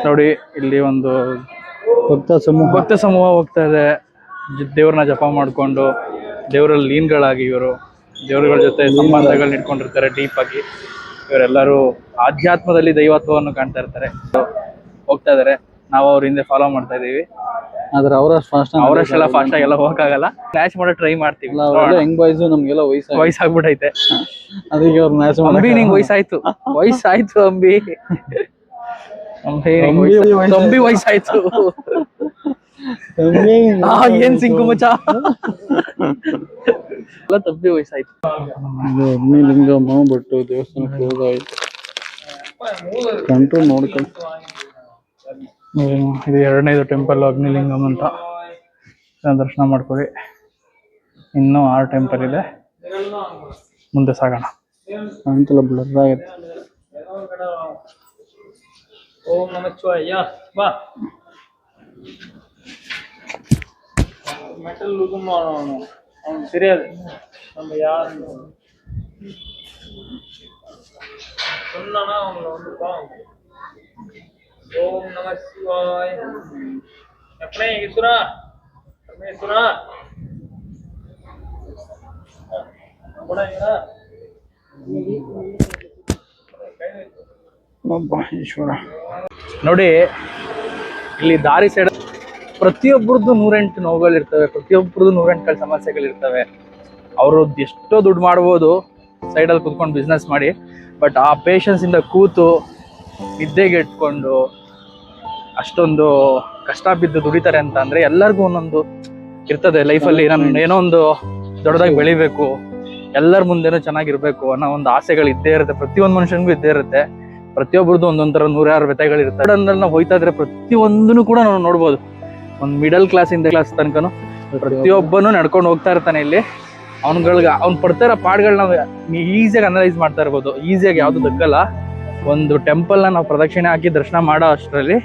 ನೋಡಿ ಇಲ್ಲಿ ಒಂದು ಭಕ್ತ ಸಮೂಹ ಹೋಗ್ತಾ ಇದೆ. ದೇವ್ರನ್ನ ಜಪ ಮಾಡ್ಕೊಂಡು ದೇವರಲ್ಲಿ ಲೀನ್ಗಳಾಗಿ ಇವರು ದೇವರುಗಳ ಜೊತೆ ಸಂಬಂಧಗಳನ್ನ ಇಟ್ಕೊಂಡಿರ್ತಾರೆ ಡೀಪ್ ಆಗಿ. ಇವರೆಲ್ಲರೂ ಆಧ್ಯಾತ್ಮದಲ್ಲಿ ದೈವತ್ವವನ್ನು ಕಾಣ್ತಾ ಇರ್ತಾರೆ, ಹೋಗ್ತಾ ಇದಾರೆ. ನಾವು ಅವ್ರ ಹಿಂದೆ ಫಾಲೋ ಮಾಡ್ತಾ ಇದೀವಿ. ಆದ್ರೆ ಅವರಷ್ಟೆಲ್ಲ ಫಾಸ್ಟ್ ಆಗಿ ಎಲ್ಲ ಹೋಗಕ್ಕಾಗಲ್ಲ. ಮ್ಯಾಚ್ ಮಾಡೋ ಟ್ರೈ ಮಾಡ್ತೀವಿ. ಹೆಂಗ್ ಬಾಯ್ಸು ನಮ್ಗೆಲ್ಲ ವಯಸ್ಸಾಗ್ಬಿಟ್ಟೈತೆ. ಅದಕ್ಕೆ ಅವ್ರ ಮ್ಯಾಚ್ ಅಂಬಿ ನಿಂಗ್ ವಯಸ್ಸಾಯ್ತು ಅಂಬಿ. ತಂಬಿ ವಯಸ್ಸಾಯ್ತು. ಏನ್ ಸಿಂಕು ಮಚ್ಚ ಎಲ್ಲ ತಂಬಿ ವಯಸ್ಸಾಯ್ತು. ಅಗ್ನಿಲಿಂಗಮ್ಮ ಬಿಟ್ಟು ದೇವಸ್ಥಾನ ಕ್ಲೋಸ್ ಆಯ್ತು. ಕಂಟ್ರೋಲ್ ನೋಡ್ಕೊಂಡು ಇದು 2ನೇದು ಟೆಂಪಲ್ ಅಗ್ನಿಲಿಂಗಂ ಅಂತ. ದರ್ಶನ ಮಾಡ್ಕೊಳ್ಳಿ. ಇನ್ನೂ 6 ಟೆಂಪಲ್ ಇದೆ, ಮುಂದೆ ಸಾಗೋಣ. ಕಾಣ್ತಲ್ಲ ಬ್ಲರ್ ಆಗುತ್ತೆ. ಓಂ ನಮಃ ಶಿವಾಯ. ಬಾ ಮೆಟಲ್ ಲುಗುಮ್ ಅವನು ಸರಿಯಾದ ನಮ್ಮ ಯಾರು ಸುನ್ನಣ ಒಂದು ಬಾ. ಓಂ ನಮಃ ಶಿವಾಯ. ಎಪ್ಪನೇ ಈಶ್ವರ ಪರಮೇಶ್ವರ ಈಶ್ವರ. ನೋಡಿ ಇಲ್ಲಿ ದಾರಿ ಸೈಡ್ ಪ್ರತಿಯೊಬ್ಬರದ್ದು 108 ನೋವುಗಳಿರ್ತವೆ, ಪ್ರತಿಯೊಬ್ಬರದ್ದು 108 ಸಮಸ್ಯೆಗಳಿರ್ತವೆ. ಅವರು ಎಷ್ಟೋ ದುಡ್ಡು ಮಾಡ್ಬೋದು ಸೈಡಲ್ಲಿ ಕೂತ್ಕೊಂಡು ಬಿಸ್ನೆಸ್ ಮಾಡಿ, ಬಟ್ ಆ ಪೇಷನ್ಸ್ ಇಂದ ಕೂತು ನಿದ್ದೆಗೆಟ್ಕೊಂಡು ಅಷ್ಟೊಂದು ಕಷ್ಟ ಬಿದ್ದು ದುಡಿತಾರೆ ಅಂತ ಅಂದ್ರೆ ಎಲ್ಲರಿಗೂ ಒಂದೊಂದು ಇರ್ತದೆ ಲೈಫಲ್ಲಿ. ನಾನು ಏನೋ ಒಂದು ದೊಡ್ಡದಾಗಿ ಬೆಳಿಬೇಕು, ಎಲ್ಲರ ಮುಂದೆನೂ ಚೆನ್ನಾಗಿರ್ಬೇಕು ಅನ್ನೋ ಒಂದು ಆಸೆಗಳು ಇದ್ದೇ ಇರುತ್ತೆ. ಪ್ರತಿಯೊಂದು ಮನುಷ್ಯನಿಗೂ ಇದ್ದೇ ಇರುತ್ತೆ. ಪ್ರತಿಯೊಬ್ಬರದ್ದು ಒಂದೊಂಥರ 106 ವ್ಯಥೆಗಳಿರುತ್ತೆ. ನಾವು ಹೋಯ್ತಾ ಇದ್ರೆ ಪ್ರತಿಯೊಂದನ್ನು ಕೂಡ ನಾವು ನೋಡ್ಬೋದು. ಒಂದು ಮಿಡಲ್ ಕ್ಲಾಸಿಂದ ಕ್ಲಾಸ್ ತನಕನು ಪ್ರತಿಯೊಬ್ಬನು ನಡ್ಕೊಂಡು ಹೋಗ್ತಾ ಇರ್ತಾನೆ. ಇಲ್ಲಿ ಅವ್ನು ಪಡ್ತಾ ಇರೋ ಪಾಡ್ಗಳನ್ನ ಈಸಿಯಾಗಿ ಅನಲೈಸ್ ಮಾಡ್ತಾ ಇರ್ಬೋದು. ಈಸಿಯಾಗಿ ಯಾವ್ದು ದಕ್ಕಲ್ಲ. ಒಂದು ಟೆಂಪಲ್ನ ನಾವು ಪ್ರದಕ್ಷಿಣೆ ಹಾಕಿ ದರ್ಶನ ಮಾಡೋ ಅಷ್ಟರಲ್ಲಿ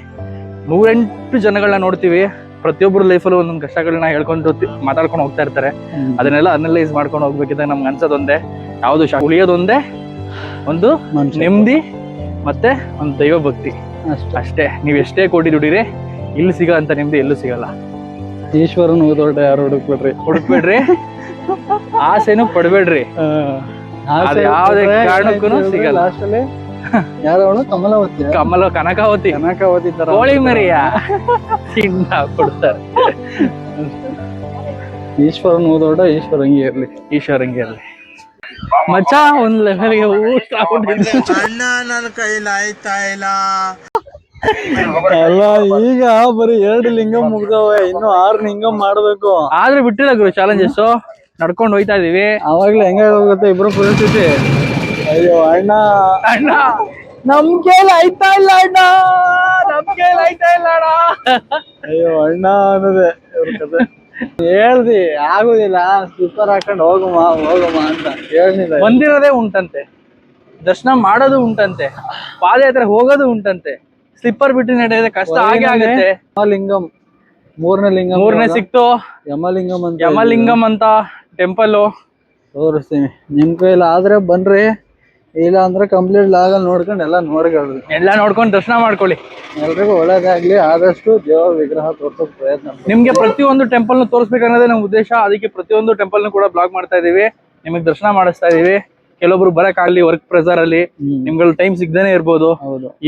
108 ಜನಗಳನ್ನ ನೋಡ್ತೀವಿ. ಪ್ರತಿಯೊಬ್ಬರು ಲೈಫಲ್ಲೂ ಒಂದೊಂದು ಕಷ್ಟಗಳನ್ನ ಹೇಳ್ಕೊಂಡು ಮಾತಾಡ್ಕೊಂಡು ಹೋಗ್ತಾ ಇರ್ತಾರೆ. ಅದನ್ನೆಲ್ಲ ಅನಲೈಸ್ ಮಾಡ್ಕೊಂಡು ಹೋಗ್ಬೇಕಿದ್ದಾಗ ನಮ್ಗೆ ಅನ್ಸೋದೊಂದೇ, ಯಾವುದು ಉಳಿಯೋದೊಂದೇ ಒಂದು ನೆಮ್ಮದಿ ಮತ್ತೆ ಒಂದು ದೈವ ಭಕ್ತಿ ಅಷ್ಟೇ. ನೀವ್ ಎಷ್ಟೇ ಕೋಟಿ ದುಡಿರಿ, ಇಲ್ಲಿ ಸಿಗೋ ಅಂತ ನೆಮ್ಮದಿ ಎಲ್ಲೂ ಸಿಗಲ್ಲ. ಈಶ್ವರನ್ ಓದೋಟ ಯಾರು ಹುಡುಕ್ಬೇಡ್ರಿ, ಆಸೆನೂ ಪಡ್ಬೇಡ್ರಿ, ಯಾವ್ದೇ ಕಾರಣಕ್ಕೂ ಸಿಗಲ್ಲ. ಲಾಸ್ಟಲ್ಲಿ ಯಾರು ಕನಕಾವತಿ ತರ ಕೋಳಿ ಮರಿಯ ತಿಂಡ ಕೊಡ್ತಾರೆ. ಈಶ್ವರನ್ ಓದೋಟ ಈಶ್ವರಂಗೆ ಇರ್ಲಿ ಮಚ್ಚ. ಒಂದ್ ಲೆವೆಲ್ಗೆ ಊಟ ಅಣ್ಣ ನನ್ನ ಕೈಲಿ ಆಯ್ತಾ ಇಲ್ಲ ಅಲ್ಲ. ಈಗ ಬರೀ 2 ಲಿಂಗಂ ಮುಗ್ದವೆ, ಇನ್ನು 6 ಲಿಂಗಂ ಮಾಡ್ಬೇಕು. ಆದ್ರೆ ಬಿಟ್ಟಿಲ್ಲ ಗುರು ಚಾಲೆಂಜಸ್. ನಡ್ಕೊಂಡು ಹೋಯ್ತಾ ಇದೀವಿ. ಅವಾಗ್ಲೇ ಹೆಂಗಾಗುತ್ತೆ ಇಬ್ರು ಪರಿಸ್ಥಿತಿ. ಅಯ್ಯೋ ಅಣ್ಣ ನಮ್ ಕೈಲಿ ಆಯ್ತಾ ಇಲ್ಲ ಅಣ್ಣ. ಅಯ್ಯೋ ಅಣ್ಣ ಅನ್ನೋದೇ ಇವ್ರ ಕತೆ. ಹೇಳ್ದಿ ಆಗುದಿಲ್ಲ, ಸ್ಲಿಪ್ಪರ್ ಹಾಕೊಂಡು ಹೋಗಮ್ಮ ಅಂತ ಹೇಳಿಲ್ಲ. ಬಂದಿರೋದೇ ಉಂಟಂತೆ, ದರ್ಶನ ಮಾಡೋದು ಉಂಟಂತೆ, ಪಾದಯಾತ್ರೆ ಹೋಗೋದು ಉಂಟಂತೆ. ಸ್ಲಿಪ್ಪರ್ ಬಿಟ್ಟು ನಡೆಯೋದೇ ಕಷ್ಟ ಹಾಗೆ ಆಗುತ್ತೆ. ಯಮಲಿಂಗಂ ಮೂರನೇ ಸಿಕ್ತು. ಯಮಲಿಂಗಂ ಅಂತ ಟೆಂಪಲ್ ತೋರಿಸ್ತೀನಿ. ನಿಮ್ ಕೈಲಿ ಆದ್ರೆ ಬನ್ರಿ, ಇಲ್ಲ ಅಂದ್ರೆ ಕಂಪ್ಲೀಟ್ ಲಾಗಲ್ಲಿ ನೋಡ್ಕೊಂಡು ಎಲ್ಲ ನೋಡ್ಕೊಂಡು ದರ್ಶನ ಮಾಡ್ಕೊಳ್ಳಿ. ಎಲ್ರಿಗೂ ಒಳ್ಳೇದಾಗ್ಲಿ. ಆದಷ್ಟು ದೇವರ ವಿಗ್ರಹ ತೋರ್ಸೋಕ್ ಪ್ರಯತ್ನ. ನಿಮ್ಗೆ ಪ್ರತಿಯೊಂದು ಟೆಂಪಲ್ ನ ತೋರಿಸ್ಬೇಕನ್ನೋದೇ ನಮ್ಮ ಉದ್ದೇಶ. ಅದಕ್ಕೆ ಪ್ರತಿಯೊಂದು ಟೆಂಪಲ್ ಕೂಡ ಬ್ಲಾಗ್ ಮಾಡ್ತಾ ಇದೀವಿ, ನಿಮಗೆ ದರ್ಶನ ಮಾಡಿಸ್ತಾ ಇದೀವಿ. ಕೆಲವೊಬ್ರು ಬರಕ್ಕಾಗ್ಲಿ, ವರ್ಕ್ ಪ್ರೆಸರ್ ಅಲ್ಲಿ ನಿಮ್ಗಳು ಟೈಮ್ ಸಿಗ್ದೇನೆ ಇರ್ಬೋದು.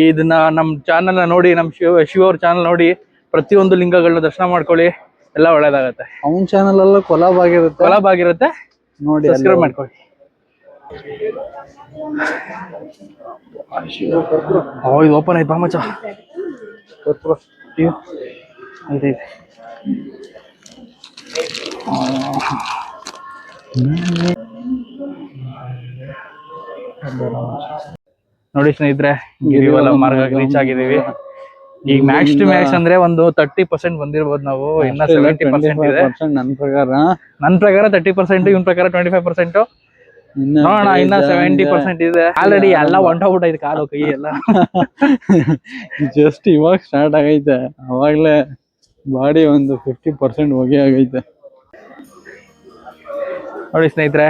ಇದನ್ನ ನಮ್ ಚಾನಲ್ ನೋಡಿ, ನಮ್ ಶಿವ ಅವ್ರ ಚಾನಲ್ ನೋಡಿ ಪ್ರತಿಯೊಂದು ಲಿಂಗಗಳನ್ನ ದರ್ಶನ ಮಾಡ್ಕೊಳ್ಳಿ, ಎಲ್ಲ ಒಳ್ಳೇದಾಗತ್ತೆ. ಅವನ್ ಚಾನಲ್ ಎಲ್ಲ ಕೊಲಾಬ್ ಆಗಿರುತ್ತೆ ನೋಡಿ, ಸಬ್ಸ್ಕ್ರೈಬ್ ಮಾಡ್ಕೊಳ್ಳಿ. ಇದು ಓಪನ್ ಆಯ್ತು ಬಾಮಚ. ನೋಡಿ ಸ್ನೇಹಿತರೆ, ಗಿರಿವಲ ಮಾರ್ಗ ರೀಚ್ ಆಗಿದೀವಿ. ಈಗ ಮ್ಯಾಕ್ಸ್ ಟು ಮ್ಯಾಕ್ಸ್ ಅಂದ್ರೆ ಒಂದು 30% ಬಂದಿರ್ಬೋದು ನಾವು. ಇನ್ನ 70% ಇದೆ ನನ್ ಪ್ರಕಾರ. 30%, ಇವನ್ ಪ್ರಕಾರ 25%. ನೋಡೋಣ, ಇನ್ನ 70% ಇದೆ. ಆಲ್ರೆಡಿ ಎಲ್ಲ ಹೊಂಟೋಗ್ಬಿಟ್ಟೈತೆ, ಕಾಲು ಕೈ ಎಲ್ಲ. ಜಸ್ಟ್ ಇವಾಗ ಸ್ಟಾರ್ಟ್ ಆಗೈತೆ, ಅವಾಗ್ಲೇ ಬಾಡಿ ಒಂದು 50% ಹೋಗಿ ಆಗೈತೆ. ನೋಡಿ ಸ್ನೇಹಿತರೆ,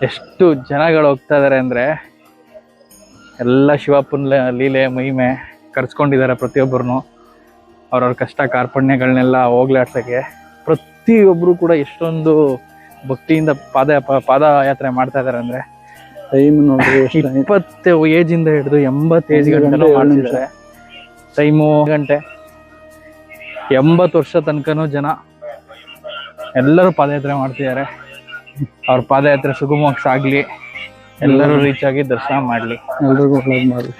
ಎಷ್ಟು ಜನಗಳು ಹೋಗ್ತಾ ಇದಾರೆ ಅಂದ್ರೆ ಎಲ್ಲ ಶಿವಪ್ಪನ ಲೀಲೆ ಮಹಿಮೆ ಕರ್ಸ್ಕೊಂಡಿದ್ದಾರೆ ಪ್ರತಿಯೊಬ್ಬರನ್ನು ಅವ್ರವ್ರ ಕಷ್ಟ ಕಾರ್ಪಣ್ಯಗಳನ್ನೆಲ್ಲ ಹೋಗ್ಲಾಡ್ಸೋಕ್ಕೆ. ಪ್ರತಿಯೊಬ್ಬರು ಕೂಡ ಎಷ್ಟೊಂದು ಭಕ್ತಿಯಿಂದ ಪಾದಯಾತ್ರೆ ಮಾಡ್ತಾ ಇದ್ದಾರೆ ಅಂದರೆ ಟೈಮ್ ನೋಡ್ರಿ 20 ಏಜಿಂದ ಹಿಡಿದು 80 ಏಜ್ ಗಂಟೆ ಮಾಡ್ತಿದ್ದಾರೆ. ಟೈಮು ಗಂಟೆ 80 ವರ್ಷ ತನಕನೂ ಜನ ಎಲ್ಲರೂ ಪಾದಯಾತ್ರೆ ಮಾಡ್ತಿದ್ದಾರೆ. ಅವ್ರ ಪಾದಯಾತ್ರೆ ಸುಗಮವಾಗಿ ಸಾಗಲಿ, ಎಲ್ಲರೂ ರೀಚ್ ಆಗಿ ದರ್ಶನ ಮಾಡಲಿ, ಎಲ್ರಿಗೂ ಒಳ್ಳೇದು ಮಾಡಿ.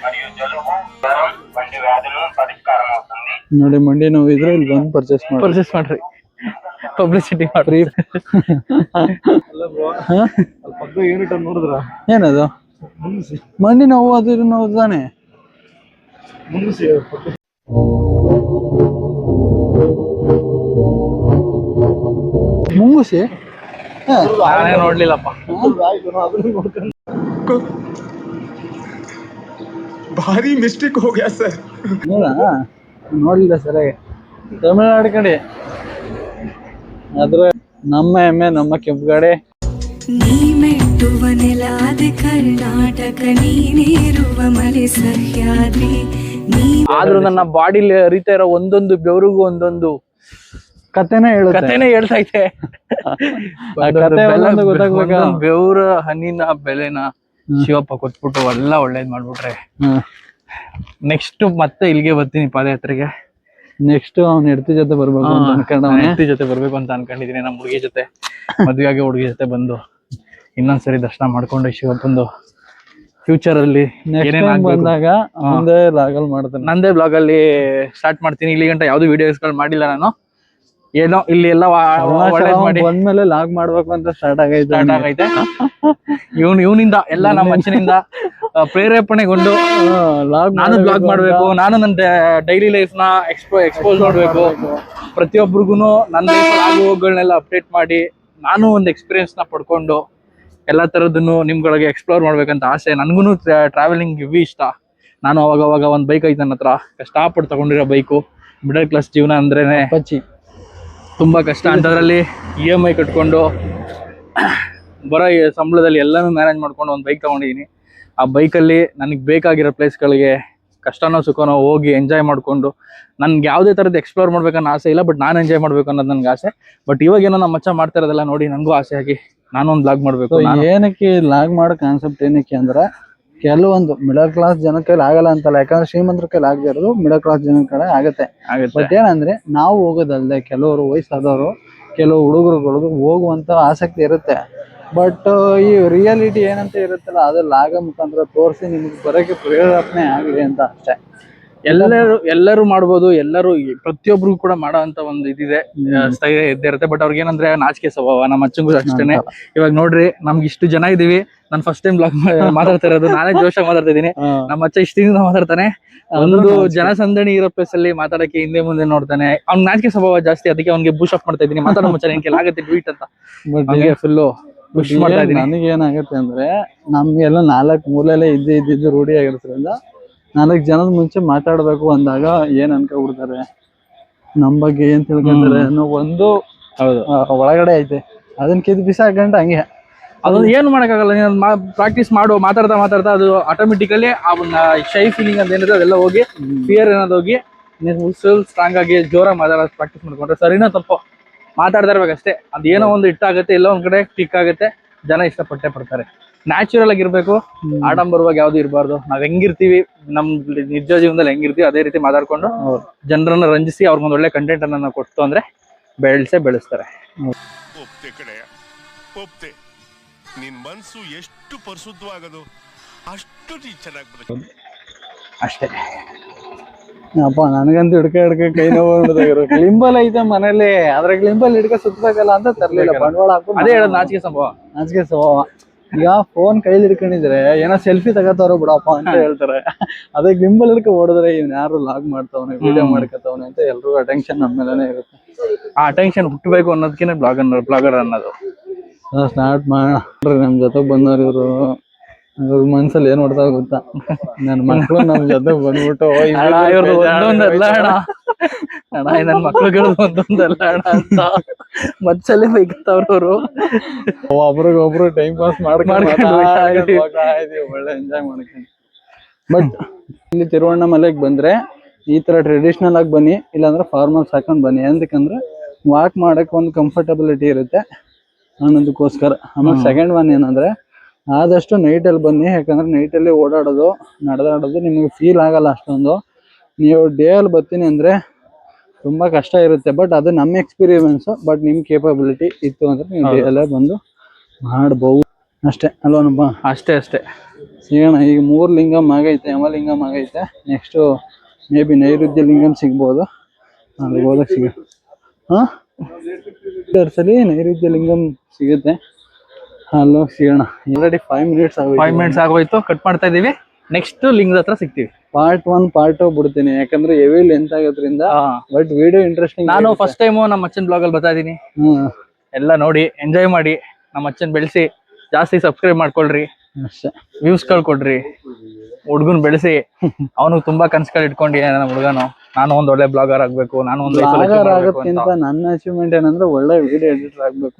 ನೋಡಿ ಮಂಡಿ ನೋವು ಇದ್ರೆ ಇಲ್ಲಿ ಬಂದು ಪರ್ಚೇಸ್ ಮಾಡ್ರಿ, ಪಬ್ಲಿಸಿಟಿ ಮಾಡ್ರಿ. ನೋಡಿದ್ರ ಏನದು ಮಂಡಿ ನೋವು, ಅದು ನೋವು ತಾನೆ. ಮುಂಗುಸಿ ನಾನೇ ನೋಡ್ಲಿಲ್ಲಪ್ಪ. ಭಾರಿ ಮಿಸ್ಟೇಕ್ हो गया सर. ನೋಡ್ಲಿಲ್ಲ ಸರಿಯಾಗಿ. ತಮಿಳ್ನಾಡು ಕಡೆ ಆದ್ರೆ ನಮ್ಮ ಹೆಮ್ಮೆ ನಮ್ಮ ಕೆಂಪುಗಡೆ. ನೀ ಮೆಟ್ಟುವ ನೆಲಾದ ಕರ್ನಾಟಕ, ನೀನಿರುವ ಮಲೆ ಸಹ್ಯಾದ್ರಿ. ಆದ್ರೂ ನನ್ನ ಬಾಡಿಲಿ ಹರಿತಾ ಇರೋ ಒಂದೊಂದು ಬೆವರಿಗೂ ಒಂದೊಂದು ಕತೆನೇ ಹೇಳ್ತಾ ಇದೆ. ಬೆವರ ಹನಿನ ಬೆಲೆನ ಶಿವಪ್ಪ ಕೊಟ್ಬಿಟ್ಟು ಎಲ್ಲ ಒಳ್ಳೇದ್ ಮಾಡ್ಬಿಟ್ರೆ ನೆಕ್ಸ್ಟ್ ಮತ್ತೆ ಇಲ್ಲಿಗೆ ಬರ್ತೀನಿ ಪಾದಯಾತ್ರೆಗೆ. ನೆಕ್ಸ್ಟ್ ಅವ್ನ ಹೆಂಡತಿ ಜೊತೆ ಬರ್ಬೇಕು ಅಂತ ಅನ್ಕೊಂಡವನೆ. ಹೆಂಡತಿ ಜೊತೆ ಬರ್ಬೇಕು ಅಂತ ಅನ್ಕೊಂಡಿದೀನಿ. ನಮ್ಮ ಹುಡುಗಿ ಜೊತೆ ಮದ್ವೆ ಆಗಿ ಹುಡುಗಿ ಜೊತೆ ಬಂದು ಇನ್ನೊಂದ್ಸರಿ ದರ್ಶನ ಮಾಡ್ಕೊಂಡು ಶಿವಪ್ಪಂದು ಫ್ಯೂಚರ್ ಅಲ್ಲಿ ಬಂದಾಗ ಮುಂದೆ ಲಾಗಲ್ ಮಾಡ್ತಾನೆ. ನಂದೇ ಬ್ಲಾಗ್ ಅಲ್ಲಿ ಸ್ಟಾರ್ಟ್ ಮಾಡ್ತೀನಿ. ಇಲ್ಲಿ ಗಂಟ ಯಾವ್ದು ವಿಡಿಯೋಸ್ಗಳು ಮಾಡಿಲ್ಲ ನಾನು. ಏನೋ ಇಲ್ಲಿ ಎಲ್ಲ ಬಂದ್ಮೇಲೆ ಲಾಗ್ ಮಾಡ್ಬೇಕು ಅಂತ ಸ್ಟಾರ್ಟ್ ಆಗೈತೆ. ಇವನಿಂದ ಎಲ್ಲ ನಮ್ಮ ಅಚ್ಚನಿಂದ ಪ್ರೇರೇಪಣೆಗೊಂಡು ನಾನು ಬ್ಲಾಗ್ ಮಾಡ್ಬೇಕು, ನಾನು ನನ್ನ ಡೈಲಿ ಲೈಫ್ ನ ಎಕ್ಸ್ಪೋಸ್ ಮಾಡ್ಬೇಕು, ಪ್ರತಿಯೊಬ್ಬರಿಗೂ ನನ್ನ ಲೈಫ್ ಆಗುವಗಳನ್ನೆಲ್ಲ ಅಪ್ಡೇಟ್ ಮಾಡಿ ನಾನು ಒಂದು ಎಕ್ಸ್ಪೀರಿಯನ್ಸ್ ನ ಪಡ್ಕೊಂಡು ಎಲ್ಲ ತರದನ್ನು ನಿಮ್ಗಳಿಗೆ ಎಕ್ಸ್ಪ್ಲೋರ್ ಮಾಡ್ಬೇಕಂತ ಆಸೆ. ನನ್ಗೂ ಟ್ರಾವೆಲಿಂಗ್ ಇವಿ ಇಷ್ಟ. ನಾನು ಅವಾಗ ಒಂದು ಬೈಕ್ ಐತೆ ನನ್ನ ಹತ್ರ, ಕಷ್ಟಪಟ್ಟು ತಗೊಂಡಿರೋ ಬೈಕು. ಮಿಡಲ್ ಕ್ಲಾಸ್ ಜೀವನ ಅಂದ್ರೇನೆ ತುಂಬಾ ಕಷ್ಟ. ಅಂಥದ್ರಲ್ಲಿ EMI ಕಟ್ಕೊಂಡು ಬರೋ ಸಂಬಳದಲ್ಲಿ ಎಲ್ಲನೂ ಮ್ಯಾನೇಜ್ ಮಾಡ್ಕೊಂಡು ಒಂದು ಬೈಕ್ ತಗೊಂಡಿದ್ದೀನಿ. ಆ ಬೈಕಲ್ಲಿ ನನಗೆ ಬೇಕಾಗಿರೋ ಪ್ಲೇಸ್ಗಳಿಗೆ ಕಷ್ಟನೋ ಸುಖನೋ ಹೋಗಿ ಎಂಜಾಯ್ ಮಾಡಿಕೊಂಡು, ನನ್ಗೆ ಯಾವುದೇ ಥರದ್ದು ಎಕ್ಸ್ಪ್ಲೋರ್ ಮಾಡ್ಬೇಕನ್ನೋ ಆಸೆ ಇಲ್ಲ, ಬಟ್ ನಾನು ಎಂಜಾಯ್ ಮಾಡ್ಬೇಕು ಅನ್ನೋದು ನನಗೆ ಆಸೆ. ಬಟ್ ಇವಾಗೇನೋ ನಮ್ಮ ಮಚ್ಚ ಮಾಡ್ತಾ ಇರೋದೆಲ್ಲ ನೋಡಿ ನನಗೂ ಆಸೆ ಆಗಿ ನಾನು ಒಂದು ಬ್ಲಾಗ್ ಮಾಡಬೇಕು. ಏನಕ್ಕೆ ಲಾಗ್ ಮಾಡೋ ಕಾನ್ಸೆಪ್ಟ್ ಏನಕ್ಕೆ ಅಂದ್ರೆ, ಕೆಲವೊಂದು ಮಿಡಲ್ ಕ್ಲಾಸ್ ಜನ ಕೈಲಿ ಆಗಲ್ಲ ಅಂತಲ್ಲ, ಯಾಕಂದ್ರೆ ಶ್ರೀಮಂತರ ಕೈಲಿ ಆಗದೆ ಇರೋದು ಮಿಡಲ್ ಕ್ಲಾಸ್ ಜನ ಕಡೆ ಆಗುತ್ತೆ. ಬಟ್ ಏನಂದ್ರೆ ನಾವು ಹೋಗೋದಲ್ದೆ ಕೆಲವರು ವಯಸ್ಸಾದವರು, ಕೆಲವು ಹುಡುಗರುಗಳು ಹೋಗುವಂತ ಆಸಕ್ತಿ ಇರುತ್ತೆ. ಬಟ್ ಈ ರಿಯಾಲಿಟಿ ಏನಂತ ಇರುತ್ತಲ್ಲ, ಅದು ಲಾಗ ಮುಖಾಂತರ ತೋರಿಸಿ ನಿಮ್ಗೆ ಬರೋಕೆ ಪ್ರೇರೇಪಣೆ ಆಗಲಿ ಅಂತ ಅಷ್ಟೇ. ಎಲ್ಲರೂ ಮಾಡ್ಬೋದು, ಎಲ್ಲರೂ ಪ್ರತಿಯೊಬ್ರಿಗೂ ಕೂಡ ಮಾಡೋ ಅಂತ ಒಂದು ಇದಿದೆ, ಸ್ಥೈರ್ಯ ಇದ್ದೇ ಇರುತ್ತೆ. ಬಟ್ ಅವ್ರಿಗೆ ಏನಂದ್ರೆ ನಾಚಿಕೆ ಸ್ವಭಾವ. ನಮ್ಮ ಅಚ್ಚಂಗೂ ಅಷ್ಟೇನೆ. ಇವಾಗ ನೋಡ್ರಿ, ನಮ್ಗೆ ಇಷ್ಟು ಜನ ಇದೀವಿ. ನಾನು ಫಸ್ಟ್ ಟೈಮ್ ಬ್ಲಾಗ್ ಮಾತಾಡ್ತಾ ಇರೋದು, ನಾನೇ ಜೋಶಾಗಿ ಮಾತಾಡ್ತಾ ಇದೀನಿ. ನಮ್ಮ ಅಚ್ಚ ಇಷ್ಟಿಂದ ಮಾತಾಡ್ತಾನೆ. ಒಂದು ಜನಸಂದಣಿ ಇರೋ ಪ್ಲೇಸ್ ಅಲ್ಲಿ ಮಾತಾಡಕ್ಕೆ ಹಿಂದೆ ಮುಂದೆ ನೋಡ್ತಾನೆ. ಅವ್ನ ನಾಚಿಕೆ ಸ್ವಭಾವ ಜಾಸ್ತಿ, ಅದಕ್ಕೆ ಅವ್ನಿಗೆ ಬುಷ್ ಅಪ್ ಮಾಡ್ತಾ ಇದೀನಿ. ಮಾತಾಡೋ ಮುಂಚೆ ನಿನ್ ಕೆಲ ಆಗತ್ತೆ ಟ್ವೀಟ್ ಅಂತ ಫುಲ್ಲು ಬುಷ್ ಮಾಡ್ತಾ ಇದೀನಿ. ನನಗೆ ಏನಾಗುತ್ತೆ ಅಂದ್ರೆ, ನಮ್ಗೆಲ್ಲ 4 ಮೂಲೆಲ್ಲೇ ಇದ್ದು ರೂಢಿ ಆಗಿರೋದ್ರಿಂದ 4 ಜನದ ಮುಂಚೆ ಮಾತಾಡ್ಬೇಕು ಅಂದಾಗ ಏನ್ ಅನ್ಕೊಬಿಡ್ತಾರೆ, ನಮ್ ಬಗ್ಗೆ ಏನ್ ತಿಳ್ಕೊಂತಾರೆ ಅನ್ನೋ ಒಂದು ಒಳಗಡೆ ಐತೆ. ಅದನ್ನ ಕಿದ್ ಬಿಸಾಕಂಡು ಹಂಗೆ ಅದನ್ನ ಏನು ಮಾಡಕ್ಕಾಗಲ್ಲ. ನೀನು ಪ್ರಾಕ್ಟೀಸ್ ಮಾಡು, ಮಾತಾಡ್ತಾ ಅದು ಆಟೋಮೆಟಿಕಲಿ ಅವನ್ನ ಶೈ ಫೀಲಿಂಗ್ ಅಂತ ಏನಿದೆ ಅದೆಲ್ಲ ಹೋಗಿ, ಫಿಯರ್ ಅನ್ನೋದು ಹೋಗಿ, ನೀನು ಫುಲ್ ಸ್ಟ್ರಾಂಗ್ ಆಗಿ ಜೋರಾಗಿ ಮಾತಾಡೋದು ಪ್ರಾಕ್ಟೀಸ್ ಮಾಡ್ಕೊಂಡ್ರೆ ಸರಿನೋ ತಪ್ಪು ಮಾತಾಡ್ತಾ ಇರ್ಬೇಕಷ್ಟೇ. ಅದೇನೋ ಒಂದು ಇಟ್ಟಾಗುತ್ತೆ, ಎಲ್ಲೋ ಒಂದ್ ಕಡೆ ಕ್ಲಿಕ್ ಆಗುತ್ತೆ, ಜನ ಇಷ್ಟಪಟ್ಟೆ ಪಡ್ತಾರೆ. ನ್ಯಾಚುರಲ್ ಆಗಿರ್ಬೇಕು, ಆಡಂಬರವಾಗಿ ಯಾವ್ದು ಇರಬಾರ್ದು. ನಾವ್ ಹೆಂಗಿರ್ತೀವಿ, ನಮ್ ನಿಜ ಜೀವನದಲ್ಲಿ ಹೆಂಗಿರ್ತೀವಿ ಅದೇ ರೀತಿ ಮಾತಾಡ್ಕೊಂಡು ಜನರನ್ನ ರಂಜಿಸಿ ಅವ್ರಿಗೊಂದು ಒಳ್ಳೆ ಕಂಟೆಂಟ್ ಅನ್ನ ಕೊಡ್ತು ಅಂದ್ರೆ ಬೆಳೆಸ್ತಾರೆ. ನಿನ್ ಮನ್ಸು ಎಷ್ಟು ಪರಿಶುದ್ಧವಾಗದು ಅಷ್ಟು ಚೆನ್ನಾಗಿ ಬರುತ್ತೆ ಅಷ್ಟೇ. ಅಪ್ಪ ನನಗಂತೂ ಹಿಡ್ಕ ಕೈ ನೋವು. ಕ್ಲಿಂಬಲ್ ಐತೆ ಮನೇಲಿ, ಅದ್ರ ಕ್ಲಿಂಬಲ್ ಹಿಡ್ಕ ಸುತ್ತಬೇಕಲ್ಲ ಅಂತ ತರ್ಲಿಲ್ಲ. ಬಂಡವಾಳ ಹಾಕೊಂಡು ಅದೇ ಹೇಳೋದು ನಾಚಿಕೆ ಸ್ವಭಾವ. ಈಗ ಫೋನ್ ಕೈಲಿ ಹಿಡ್ಕೊಂಡಿದ್ರೆ ಏನೋ ಸೆಲ್ಫಿ ತಗೋತಾರೋ ಬಿಡಪ್ಪ ಅಂತ ಹೇಳ್ತಾರೆ. ಅದೇ ಕ್ಲಿಂಬಲ್ ಹಿಡ್ಕ ಓಡಿದ್ರೆ ಇವ್ನ ಯಾರು ಲಾಗ್ ಮಾಡ್ತಾವನೆ, ವಿಡಿಯೋ ಮಾಡ್ಕೊತಾವನೆ ಅಂತ ಎಲ್ರಿಗೂ ಅಟೆನ್ಷನ್ ನಮ್ಮ ಮೇಲೆನೆ ಇರುತ್ತೆ. ಆ ಅಟೆನ್ಷನ್ ಹುಟ್ಟಬೇಕು ಅನ್ನೋದಕ್ಕೆ ಬ್ಲಾಗರ್ ಅನ್ನೋದು. ಸ್ಟಾರ್ಟ್ ಮಾಡ್ರಿ. ನಮ್ ಜೊತೆ ಬಂದವ್ರು ಇವ್ರು, ಮನ್ಸಲ್ಲಿ ಏನ್ ನೋಡ್ತಾ ಗೊತ್ತಾ, ನನ್ ಮಕ್ಳು ನಮ್ ಜೊತೆ ಬಂದ್ಬಿಟ್ಟು ನನ್ ಮಕ್ಳುಗಳು ಒಂದೊಂದಲ್ಲ ಅಣ್ಣ ಅಂತ ಮಚ್ಚಲ್ಲಿ ಬೈಕತ್ತವ್ರವ್ರು. ಒಬ್ರಿಗೊಬ್ರು ಟೈಮ್ ಪಾಸ್ ಮಾಡ್ಕೊಂಡು ಒಳ್ಳೆ ಎಂಜಾಯ್ ಮಾಡ್ಕೊಂಡು ಬಟ್ ಇಲ್ಲಿ ತಿರುವಣ್ಣಾಮಲೆಗೆ ಬಂದ್ರೆ ಈ ತರ ಟ್ರೆಡಿಷನಲ್ ಆಗಿ ಬನ್ನಿ, ಇಲ್ಲಾಂದ್ರೆ ಫಾರ್ಮಲ್ಸ್ ಹಾಕೊಂಡ್ ಬನ್ನಿ. ಯಾಕಂದ್ರೆ ವಾಕ್ ಮಾಡಕ್ ಒಂದು ಕಂಫರ್ಟಬಿಲಿಟಿ ಇರುತ್ತೆ ಅನ್ನೋದಕ್ಕೋಸ್ಕರ. ಆಮೇಲೆ ಸೆಕೆಂಡ್ ಒನ್ ಏನಂದ್ರೆ ಆದಷ್ಟು ನೈಟಲ್ಲಿ ಬನ್ನಿ, ಯಾಕಂದ್ರೆ ನೈಟಲ್ಲಿ ಓಡಾಡೋದು ನಡೆದಾಡೋದು ನಿಮಗೆ ಫೀಲ್ ಆಗಲ್ಲ ಅಷ್ಟೊಂದು. ನೀವು ಡೇ ಅಲ್ಲಿ ಬರ್ತೀನಿ ಅಂದ್ರೆ ತುಂಬಾ ಕಷ್ಟ ಇರುತ್ತೆ. ಬಟ್ ಅದು ನಮ್ಮ ಎಕ್ಸ್ಪೀರಿಯನ್ಸ್. ಬಟ್ ನಿಮ್ ಕೇಪಬಿಲಿಟಿ ಇತ್ತು ಅಂದ್ರೆ ನೀವು ಡೇ ಅಲ್ಲೇ ಬಂದು ಮಾಡ್ಬಹುದು ಅಷ್ಟೇ ಅಲ್ವನಪ್ಪ? ಅಷ್ಟೇ ಸಿಗೋಣ. ಈಗ 3 ಲಿಂಗಮ್ ಆಗೈತೆ, ಯಮಲಿಂಗಮ್ ಆಗೈತೆ. ನೆಕ್ಸ್ಟ್ ಮೇ ಬಿ ನೈಋತ್ಯ ಲಿಂಗಮ್ ಸಿಗ್ಬೋದು. ಅಲ್ಲಿಗೆ ಹೋದಾಗ ಸರಿ ನೈಋತ್ಯ ಲಿಂಗಮ್ ಸಿಗುತ್ತೆ, ಅಲ್ಲೋಗಿ ಸಿಗೋಣ. ಆಲ್ರೆಡಿ 5 ಮಿನಿಟ್ಸ್ ಆಗೋಯ್ತು. 5 ಮಿನಿಟ್ಸ್ ಆಗೋಯ್ತು, ಕಟ್ ಮಾಡ್ತಾ ಇದೀವಿ. ನೆಕ್ಸ್ಟ್ ಲಿಂಗದ ಹತ್ರ ಸಿಗ್ತೀವಿ. ಪಾರ್ಟ್ 1 ಪಾರ್ಟ್ 2 ಬಿಡ್ತೀನಿ, ಯಾಕಂದ್ರೆ ಹೆವಿ ಲೆಂತ್ ಆಗೋದ್ರಿಂದ. But video interesting. ನಾನು ಫಸ್ಟ್ ಟೈಮು ನಮ್ಮ ಅಚ್ಚನ್ ಬ್ಲಾಗ್ ಅಲ್ಲಿ ಬರ್ತಾ ಇದೀನಿ. ಎಲ್ಲ ನೋಡಿ ಎಂಜಾಯ್ ಮಾಡಿ, ನಮ್ಮ ಅಚ್ಚನ್ ಬೆಳೆಸಿ, ಜಾಸ್ತಿ ಸಬ್ಸ್ಕ್ರೈಬ್ ಮಾಡ್ಕೊಳ್ರಿ, ಅಷ್ಟೇ. ವ್ಯೂಸ್ ಕಳ್ಕೊಡ್ರಿ, ಹುಡ್ಗನ್ ಬೆಳೆಸಿ. ಅವನು ತುಂಬಾ ಕನ್ಸುಗಳು ಇಟ್ಕೊಂಡಿದ್ದಾನೆ ನಮ್ಮ ಹುಡುಗನು. ನಾನು ಒಂದ್ ಒಳ್ಳೆ ಬ್ಲಾಗರ್ ಆಗ್ಬೇಕು, ನಾನು ಒಂದು ಆಗೋದ್ಕಿಂತ ನನ್ನ ಅಚೀವ್ಮೆಂಟ್ ಏನಂದ್ರೆ ಒಳ್ಳೆ ವಿಡಿಯೋ ಎಡಿಟರ್ ಆಗ್ಬೇಕು,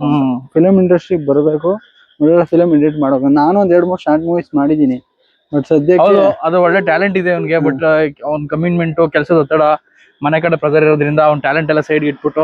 ಫಿಲಂ ಇಂಡಸ್ಟ್ರಿಗೆ ಬರಬೇಕು, ಒಳ್ಳೆ ಫಿಲಂ ಎಡಿಟ್ ಮಾಡಬೇಕು. ನಾನು ಒಂದ್ 2-3 ಶಾರ್ಟ್ ಮೂವೀಸ್ ಮಾಡಿದೀನಿ. ಬಟ್ ಸದ್ಯಕ್ಕೆ ಅದು ಒಳ್ಳೆ ಟ್ಯಾಲೆಂಟ್ ಇದೆ ಅವನಿಗೆ. ಬಟ್ ಅವ್ನ ಕಮಿಟ್ಮೆಂಟ್, ಕೆಲಸದ ಒತ್ತಡ, ಮನೆ ಕಡೆ ಪ್ರೆಸರ್ ಇರೋದ್ರಿಂದ ಅವ್ನ ಟ್ಯಾಲೆಂಟ್ ಎಲ್ಲ ಸೈಡ್ ಇಟ್ಬಿಟ್ಟು